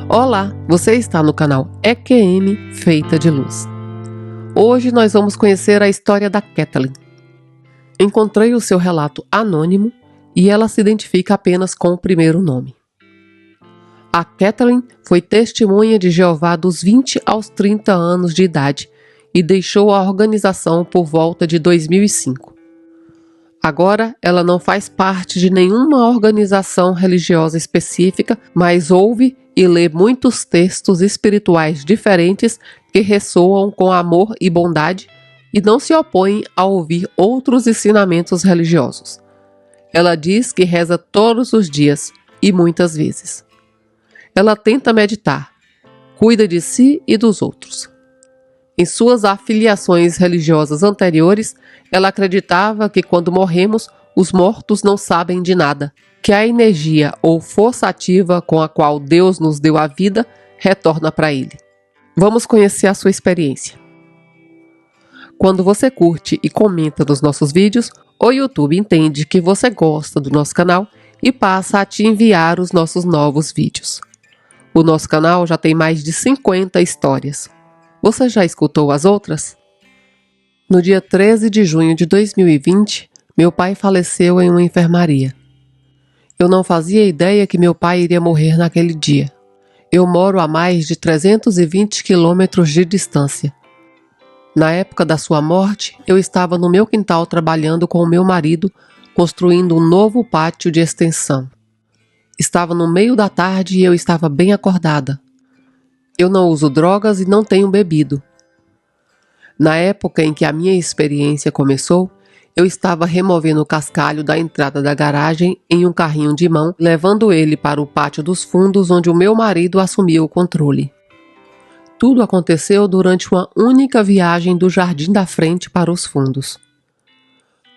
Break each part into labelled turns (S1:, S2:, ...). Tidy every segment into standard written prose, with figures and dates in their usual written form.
S1: Olá, você está no canal EQM Feita de Luz. Hoje nós vamos conhecer a história da Kathleen. Encontrei o seu relato anônimo e ela se identifica apenas com o primeiro nome. A Kathleen foi testemunha de Jeová dos 20 aos 30 anos de idade e deixou a organização por volta de 2005. Agora, ela não faz parte de nenhuma organização religiosa específica, mas ouve e lê muitos textos espirituais diferentes que ressoam com amor e bondade e não se opõem a ouvir outros ensinamentos religiosos. Ela diz que reza todos os dias e muitas vezes. Ela tenta meditar, cuida de si e dos outros. Em suas afiliações religiosas anteriores, ela acreditava que quando morremos, os mortos não sabem de nada, que a energia ou força ativa com a qual Deus nos deu a vida retorna para ele. Vamos conhecer a sua experiência. Quando você curte e comenta nos nossos vídeos, o YouTube entende que você gosta do nosso canal e passa a te enviar os nossos novos vídeos. O nosso canal já tem mais de 50 histórias. Você já escutou as outras? No dia 13 de junho de 2020, meu pai faleceu em uma enfermaria. Eu não fazia ideia que meu pai iria morrer naquele dia. Eu moro a mais de 320 quilômetros de distância. Na época da sua morte, eu estava no meu quintal trabalhando com o meu marido, construindo um novo pátio de extensão. Estava no meio da tarde e eu estava bem acordada. Eu não uso drogas e não tenho bebido. Na época em que a minha experiência começou, eu estava removendo o cascalho da entrada da garagem em um carrinho de mão, levando ele para o pátio dos fundos onde o meu marido assumiu o controle. Tudo aconteceu durante uma única viagem do jardim da frente para os fundos.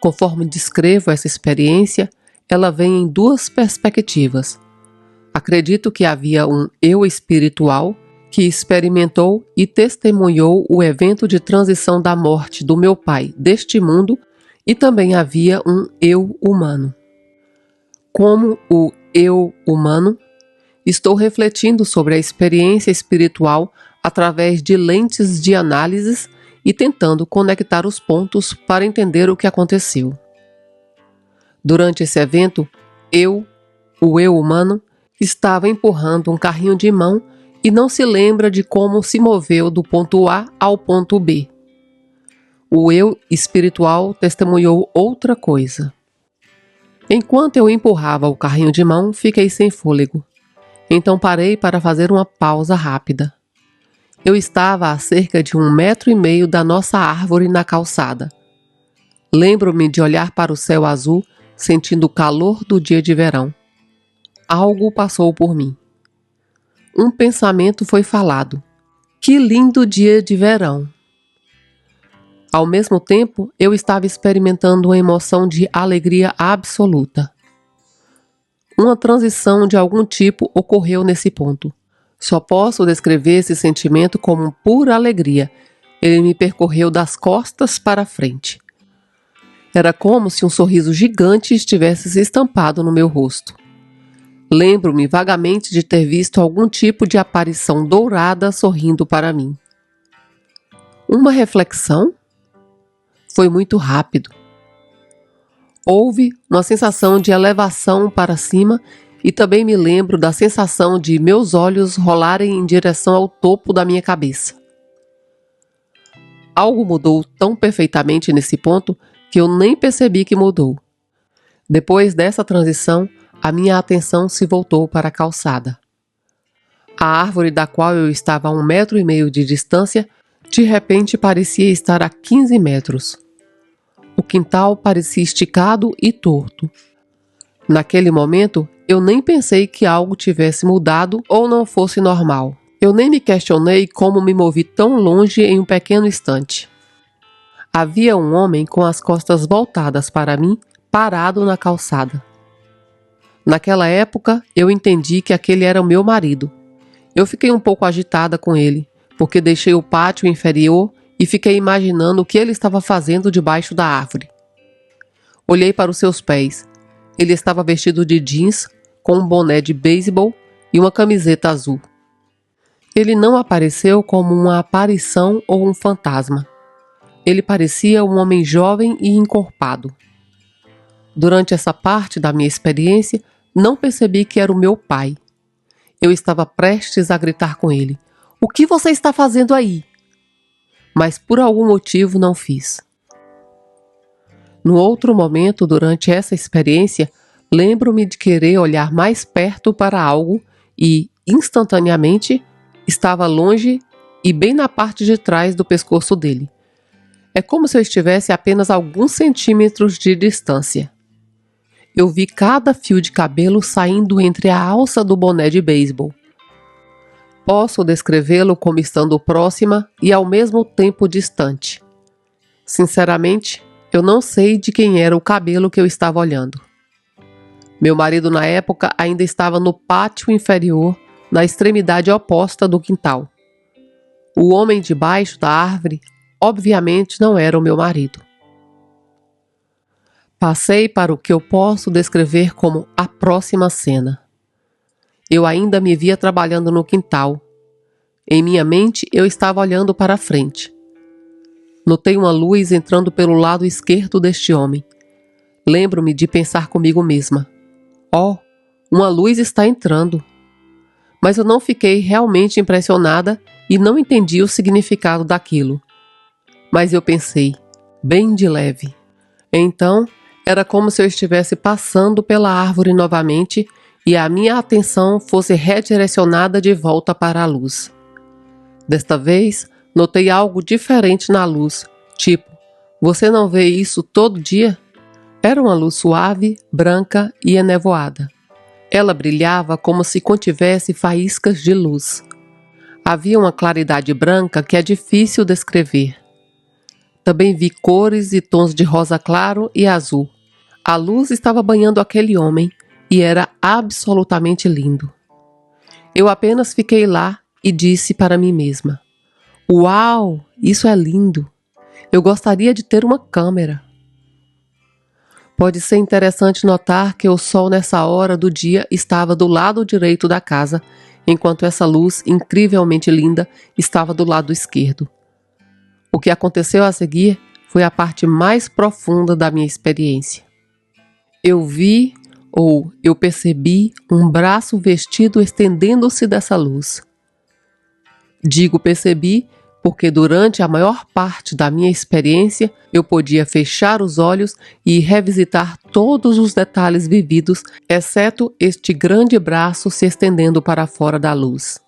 S1: Conforme descrevo essa experiência, ela vem em duas perspectivas. Acredito que havia um eu espiritual que experimentou e testemunhou o evento de transição da morte do meu pai deste mundo, e também havia um eu humano. Como o eu humano, estou refletindo sobre a experiência espiritual através de lentes de análises e tentando conectar os pontos para entender o que aconteceu. Durante esse evento, o eu humano, estava empurrando um carrinho de mão e não se lembra de como se moveu do ponto A ao ponto B. O eu espiritual testemunhou outra coisa. Enquanto eu empurrava o carrinho de mão, fiquei sem fôlego. Então parei para fazer uma pausa rápida. Eu estava a cerca de 1,5 metro da nossa árvore na calçada. Lembro-me de olhar para o céu azul, sentindo o calor do dia de verão. Algo passou por mim. Um pensamento foi falado. Que lindo dia de verão! Ao mesmo tempo, eu estava experimentando uma emoção de alegria absoluta. Uma transição de algum tipo ocorreu nesse ponto. Só posso descrever esse sentimento como pura alegria. Ele me percorreu das costas para a frente. Era como se um sorriso gigante estivesse se estampado no meu rosto. Lembro-me vagamente de ter visto algum tipo de aparição dourada sorrindo para mim. Uma reflexão? Foi muito rápido. Houve uma sensação de elevação para cima e também me lembro da sensação de meus olhos rolarem em direção ao topo da minha cabeça. Algo mudou tão perfeitamente nesse ponto que eu nem percebi que mudou. Depois dessa transição, a minha atenção se voltou para a calçada. A árvore da qual eu estava a 1,5 metro de distância, de repente parecia estar a 15 metros. O quintal parecia esticado e torto. Naquele momento, eu nem pensei que algo tivesse mudado ou não fosse normal. Eu nem me questionei como me movi tão longe em um pequeno instante. Havia um homem com as costas voltadas para mim, parado na calçada. Naquela época, eu entendi que aquele era o meu marido. Eu fiquei um pouco agitada com ele, porque deixei o pátio inferior e fiquei imaginando o que ele estava fazendo debaixo da árvore. Olhei para os seus pés. Ele estava vestido de jeans, com um boné de beisebol e uma camiseta azul. Ele não apareceu como uma aparição ou um fantasma. Ele parecia um homem jovem e encorpado. Durante essa parte da minha experiência, não percebi que era o meu pai. Eu estava prestes a gritar com ele: "O que você está fazendo aí?" Mas por algum motivo não fiz. No outro momento, durante essa experiência, lembro-me de querer olhar mais perto para algo e, instantaneamente, estava longe e bem na parte de trás do pescoço dele. É como se eu estivesse a apenas alguns centímetros de distância. Eu vi cada fio de cabelo saindo entre a alça do boné de beisebol. Posso descrevê-lo como estando próxima e ao mesmo tempo distante. Sinceramente, eu não sei de quem era o cabelo que eu estava olhando. Meu marido na época ainda estava no pátio inferior, na extremidade oposta do quintal. O homem debaixo da árvore, obviamente, não era o meu marido. Passei para o que eu posso descrever como a próxima cena. Eu ainda me via trabalhando no quintal. Em minha mente, eu estava olhando para a frente. Notei uma luz entrando pelo lado esquerdo deste homem. Lembro-me de pensar comigo mesma: "Oh, uma luz está entrando." Mas eu não fiquei realmente impressionada e não entendi o significado daquilo. Mas eu pensei, bem de leve. Então, era como se eu estivesse passando pela árvore novamente e a minha atenção fosse redirecionada de volta para a luz. Desta vez, notei algo diferente na luz, tipo: "Você não vê isso todo dia?" Era uma luz suave, branca e enevoada. Ela brilhava como se contivesse faíscas de luz. Havia uma claridade branca que é difícil descrever. Também vi cores e tons de rosa claro e azul. A luz estava banhando aquele homem e era absolutamente lindo. Eu apenas fiquei lá e disse para mim mesma: "Uau, isso é lindo! Eu gostaria de ter uma câmera." Pode ser interessante notar que o sol nessa hora do dia estava do lado direito da casa, enquanto essa luz incrivelmente linda estava do lado esquerdo. O que aconteceu a seguir foi a parte mais profunda da minha experiência. Eu vi, ou eu percebi, um braço vestido estendendo-se dessa luz. Digo percebi porque durante a maior parte da minha experiência eu podia fechar os olhos e revisitar todos os detalhes vividos, exceto este grande braço se estendendo para fora da luz.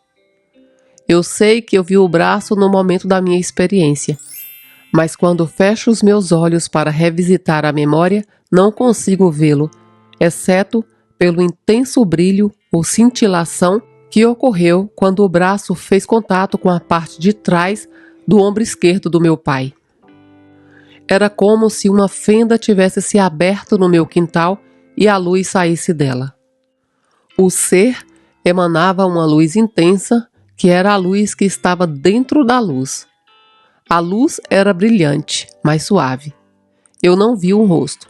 S1: Eu sei que eu vi o braço no momento da minha experiência, mas quando fecho os meus olhos para revisitar a memória, não consigo vê-lo, exceto pelo intenso brilho ou cintilação que ocorreu quando o braço fez contato com a parte de trás do ombro esquerdo do meu pai. Era como se uma fenda tivesse se aberto no meu quintal e a luz saísse dela. O ser emanava uma luz intensa, que era a luz que estava dentro da luz. A luz era brilhante, mas suave. Eu não vi um rosto.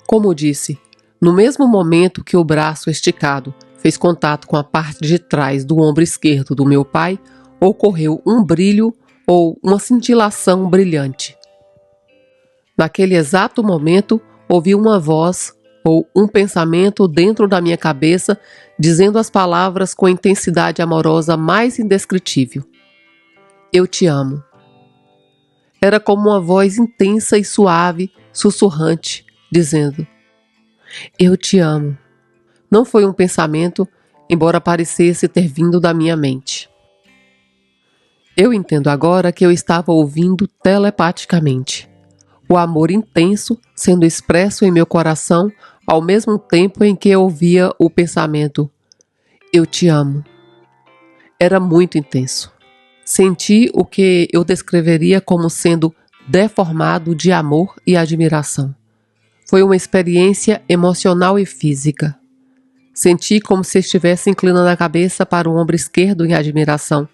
S1: Como disse, no mesmo momento que o braço esticado fez contato com a parte de trás do ombro esquerdo do meu pai, ocorreu um brilho ou uma cintilação brilhante. Naquele exato momento, ouvi uma voz ou um pensamento dentro da minha cabeça dizendo as palavras com intensidade amorosa mais indescritível: "Eu te amo." Era como uma voz intensa e suave, sussurrante, dizendo: "Eu te amo." Não foi um pensamento, embora parecesse ter vindo da minha mente. Eu entendo agora que eu estava ouvindo telepaticamente. O amor intenso sendo expresso em meu coração ao mesmo tempo em que eu ouvia o pensamento: "Eu te amo." Era muito intenso. Senti o que eu descreveria como sendo deformado de amor e admiração. Foi uma experiência emocional e física. Senti como se estivesse inclinando a cabeça para o ombro esquerdo em admiração.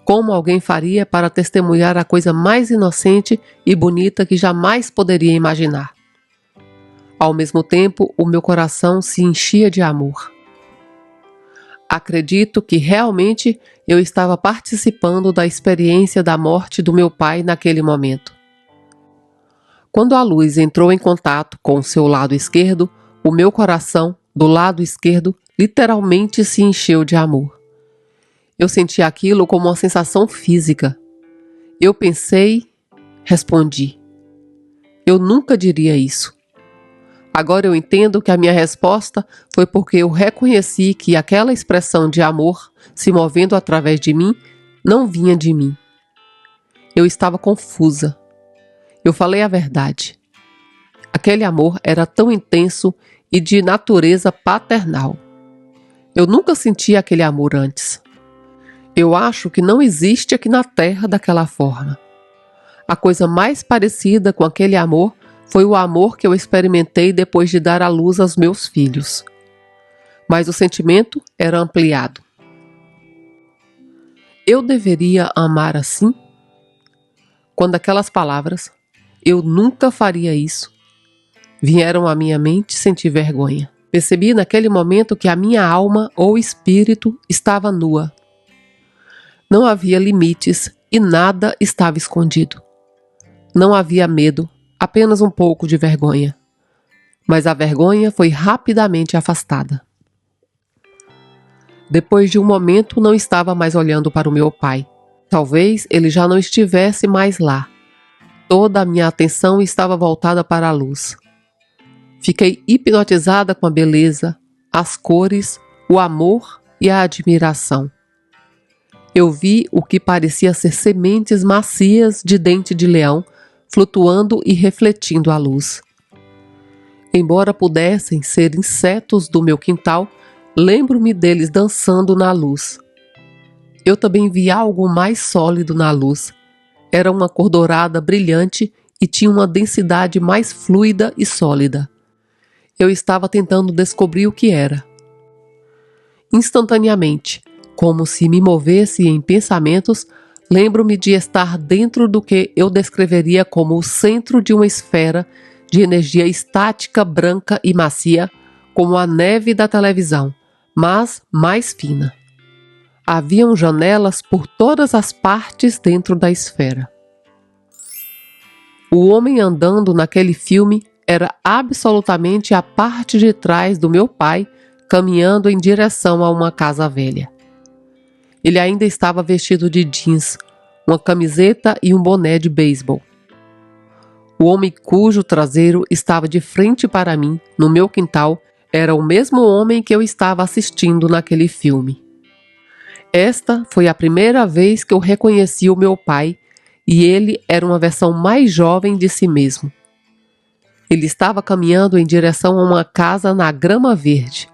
S1: Como alguém faria para testemunhar a coisa mais inocente e bonita que jamais poderia imaginar. Ao mesmo tempo, o meu coração se enchia de amor. Acredito que realmente eu estava participando da experiência da morte do meu pai naquele momento. Quando a luz entrou em contato com o seu lado esquerdo, o meu coração, do lado esquerdo, literalmente se encheu de amor. Eu senti aquilo como uma sensação física. Eu pensei, respondi. Eu nunca diria isso. Agora eu entendo que a minha resposta foi porque eu reconheci que aquela expressão de amor se movendo através de mim não vinha de mim. Eu estava confusa. Eu falei a verdade. Aquele amor era tão intenso e de natureza paternal. Eu nunca senti aquele amor antes. Eu acho que não existe aqui na Terra daquela forma. A coisa mais parecida com aquele amor foi o amor que eu experimentei depois de dar à luz aos meus filhos. Mas o sentimento era ampliado. Eu deveria amar assim? Quando aquelas palavras, eu nunca faria isso, vieram à minha mente, senti vergonha. Percebi naquele momento que a minha alma ou espírito estava nua. Não havia limites e nada estava escondido. Não havia medo, apenas um pouco de vergonha. Mas a vergonha foi rapidamente afastada. Depois de um momento, não estava mais olhando para o meu pai. Talvez ele já não estivesse mais lá. Toda a minha atenção estava voltada para a luz. Fiquei hipnotizada com a beleza, as cores, o amor e a admiração. Eu vi o que parecia ser sementes macias de dente de leão flutuando e refletindo a luz. Embora pudessem ser insetos do meu quintal, lembro-me deles dançando na luz. Eu também vi algo mais sólido na luz. Era uma cor dourada brilhante e tinha uma densidade mais fluida e sólida. Eu estava tentando descobrir o que era. Instantaneamente, como se me movesse em pensamentos, lembro-me de estar dentro do que eu descreveria como o centro de uma esfera de energia estática, branca e macia, como a neve da televisão, mas mais fina. Haviam janelas por todas as partes dentro da esfera. O homem andando naquele filme era absolutamente a parte de trás do meu pai, caminhando em direção a uma casa velha. Ele ainda estava vestido de jeans, uma camiseta e um boné de beisebol. O homem cujo traseiro estava de frente para mim, no meu quintal, era o mesmo homem que eu estava assistindo naquele filme. Esta foi a primeira vez que eu reconheci o meu pai, e ele era uma versão mais jovem de si mesmo. Ele estava caminhando em direção a uma casa na grama verde.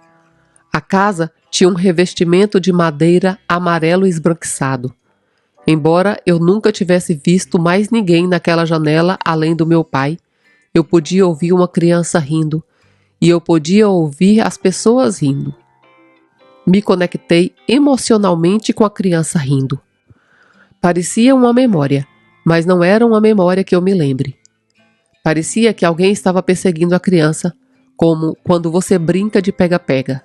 S1: A casa tinha um revestimento de madeira amarelo esbranquiçado. Embora eu nunca tivesse visto mais ninguém naquela janela além do meu pai, eu podia ouvir uma criança rindo, e eu podia ouvir as pessoas rindo. Me conectei emocionalmente com a criança rindo. Parecia uma memória, mas não era uma memória que eu me lembre. Parecia que alguém estava perseguindo a criança, como quando você brinca de pega-pega.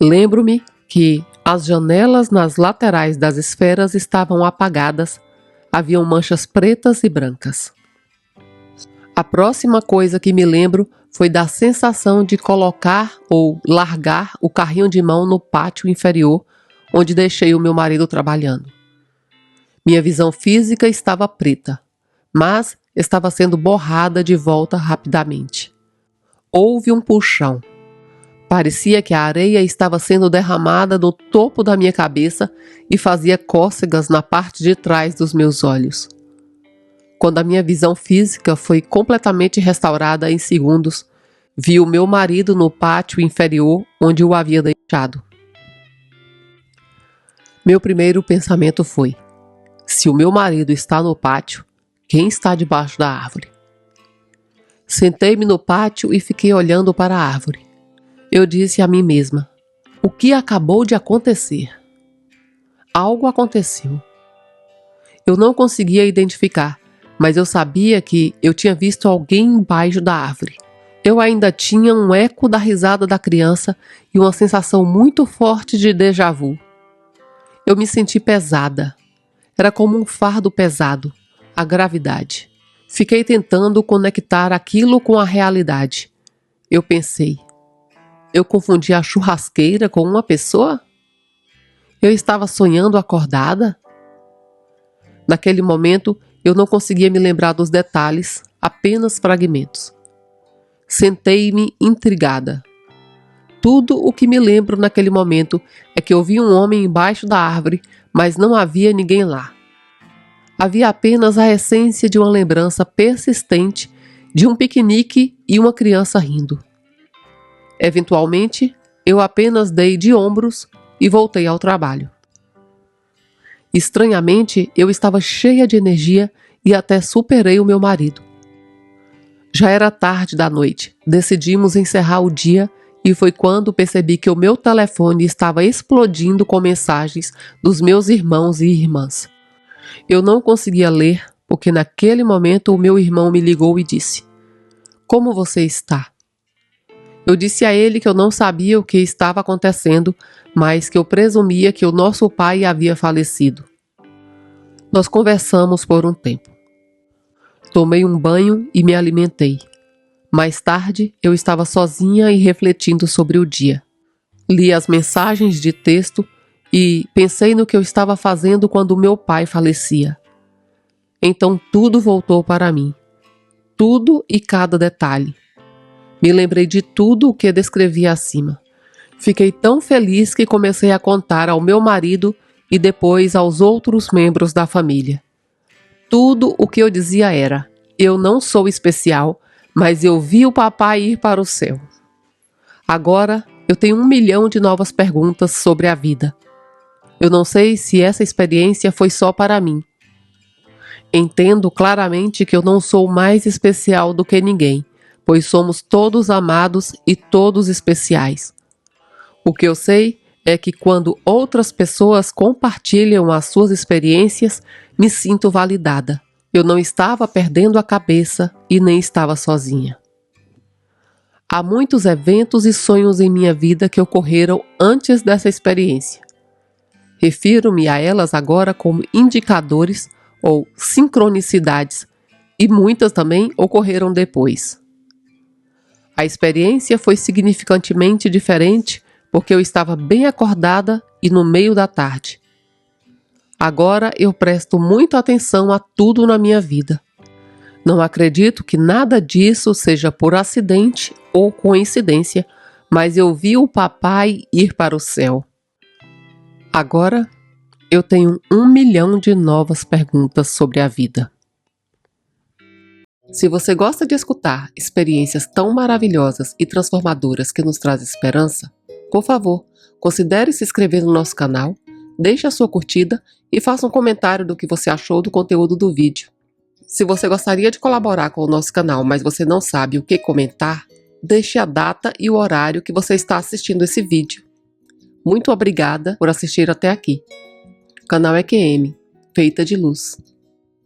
S1: Lembro-me que as janelas nas laterais das esferas estavam apagadas, haviam manchas pretas e brancas. A próxima coisa que me lembro foi da sensação de colocar ou largar o carrinho de mão no pátio inferior, onde deixei o meu marido trabalhando. Minha visão física estava preta, mas estava sendo borrada de volta rapidamente. Houve um puxão. Parecia que a areia estava sendo derramada no topo da minha cabeça e fazia cócegas na parte de trás dos meus olhos. Quando a minha visão física foi completamente restaurada em segundos, vi o meu marido no pátio inferior onde o havia deixado. Meu primeiro pensamento foi: se o meu marido está no pátio, quem está debaixo da árvore? Sentei-me no pátio e fiquei olhando para a árvore. Eu disse a mim mesma: o que acabou de acontecer? Algo aconteceu. Eu não conseguia identificar, mas eu sabia que eu tinha visto alguém embaixo da árvore. Eu ainda tinha um eco da risada da criança e uma sensação muito forte de déjà vu. Eu me senti pesada. Era como um fardo pesado, a gravidade. Fiquei tentando conectar aquilo com a realidade. Eu pensei, eu confundi a churrasqueira com uma pessoa? Eu estava sonhando acordada? Naquele momento, eu não conseguia me lembrar dos detalhes, apenas fragmentos. Sentei-me intrigada. Tudo o que me lembro naquele momento é que eu vi um homem embaixo da árvore, mas não havia ninguém lá. Havia apenas a essência de uma lembrança persistente de um piquenique e uma criança rindo. Eventualmente, eu apenas dei de ombros e voltei ao trabalho. Estranhamente, eu estava cheia de energia e até superei o meu marido. Já era tarde da noite, decidimos encerrar o dia e foi quando percebi que o meu telefone estava explodindo com mensagens dos meus irmãos e irmãs. Eu não conseguia ler porque naquele momento o meu irmão me ligou e disse: "Como você está?" Eu disse a ele que eu não sabia o que estava acontecendo, mas que eu presumia que o nosso pai havia falecido. Nós conversamos por um tempo. Tomei um banho e me alimentei. Mais tarde, eu estava sozinha e refletindo sobre o dia. Li as mensagens de texto e pensei no que eu estava fazendo quando meu pai falecia. Então tudo voltou para mim. Tudo e cada detalhe. Me lembrei de tudo o que descrevi acima. Fiquei tão feliz que comecei a contar ao meu marido e depois aos outros membros da família. Tudo o que eu dizia era: eu não sou especial, mas eu vi o papai ir para o céu. Agora eu tenho 1 milhão de novas perguntas sobre a vida. Eu não sei se essa experiência foi só para mim. Entendo claramente que eu não sou mais especial do que ninguém, pois somos todos amados e todos especiais. O que eu sei é que quando outras pessoas compartilham as suas experiências, me sinto validada. Eu não estava perdendo a cabeça e nem estava sozinha. Há muitos eventos e sonhos em minha vida que ocorreram antes dessa experiência. Refiro-me a elas agora como indicadores ou sincronicidades, e muitas também ocorreram depois. A experiência foi significantemente diferente porque eu estava bem acordada e no meio da tarde. Agora eu presto muita atenção a tudo na minha vida. Não acredito que nada disso seja por acidente ou coincidência, mas eu vi o papai ir para o céu. Agora eu tenho 1 milhão de novas perguntas sobre a vida. Se você gosta de escutar experiências tão maravilhosas e transformadoras que nos trazem esperança, por favor, considere se inscrever no nosso canal, deixe a sua curtida e faça um comentário do que você achou do conteúdo do vídeo. Se você gostaria de colaborar com o nosso canal, mas você não sabe o que comentar, deixe a data e o horário que você está assistindo esse vídeo. Muito obrigada por assistir até aqui. O canal EQM, feita de luz.